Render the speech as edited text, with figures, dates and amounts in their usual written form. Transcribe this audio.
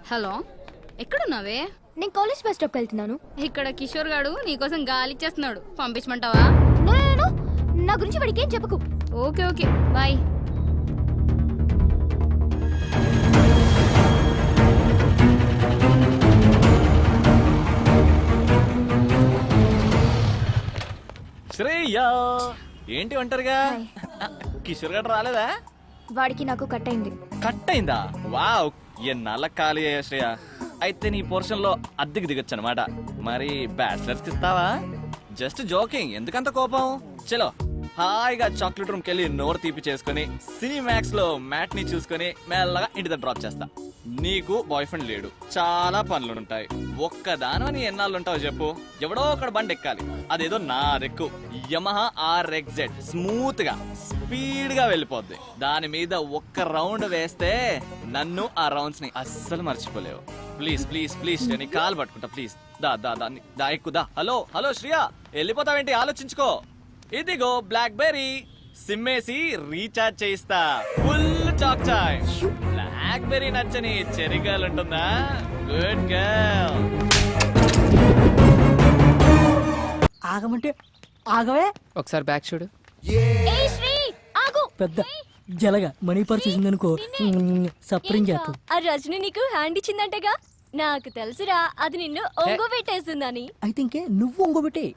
Hello, ఎక్కడున్నావే? నేను college bus స్టాప్కి వెళ్తున్నాను. ఇక్కడ కిషోర్ గాడు నీకోసం గాలిచ్చేస్తున్నాడు, పంపించమంటావా? నేను నా గురించి వాడికి ఏం చెప్పకు. Okay okay, bye. శ్రేయా, ఏంటి ఒంటరిగా? కిషోర్ గారు రాలేదా? వాడికి నాకు కట్ అయింది. కట్ అయిందా? వావ్, ఎన్నాళ్ళ ఖాళీ అయ్యా శ్రేయ. అయితే నీ పోర్షన్ లో అద్దెకి దిగొచ్చు అనమాట. మరి బ్యాచిలర్స్ కి ఇస్తావా? జస్ట్ జోకింగ్, ఎందుకంత కోపం? చలో హాయిగా చాక్లెట్ రూమ్ కెళ్ళి నోరు తీపి చేసుకుని సినిమాక్స్ లో మ్యాట్ ని చూసుకుని మెల్లగా ఇంటి దగ్గర డ్రాప్ చేస్తా. నీకు బాయ్ ఫ్రెండ్ లేడు, చాలా పనులుంటాయి. ఒక్కదాని ఎన్నాళ్ళు ఉంటావు చెప్పు? ఎవడో ఒకడు బండి ఎక్కాలి. అదేదో నా రెక్కు యమహా RXZ, స్మూత్ గా స్పీడ్ గా వెళ్ళిపోద్ది. దాని మీద ఒక్క రౌండ్ వేస్తే నన్ను ఆ రౌండ్స్ ని అస్సలు మర్చిపోలేవు. ప్లీజ్ ప్లీజ్ ప్లీజ్, నేను కాలు పట్టుకుంటా ప్లీజ్. దా దా దా దా ఎక్కుదా. హలో హలో శ్రియా, వెళ్ళిపోతావేంటి? ఆలోచించుకో. ఇదిగో బ్లాక్ బెర్రీ, సిమ్మేసి రీఛార్జ్ చేయిస్తా. Full talk time. BlackBerry నచ్చని చెర్రీ గర్ల్ ఉంటుందా? Good girl. ఆగమంటే ఆగవే. ఒకసారి బ్యాక్ చూడు. ఏయ్ శ్రీ, ఆగు. పెద్ద జలగా మనీ పర్స్ చూసిందనుకో సప్రింగ్ చేస్తాం. ఆ రజని నీకు హ్యాండ్ ఇచ్చిందంటగా? నాకు తెలుసురా, అది నిన్ను ఒంగో పెట్టేస్తుందని. అయితే ఇంకే నువ్వు ఒంగోబెట్టే.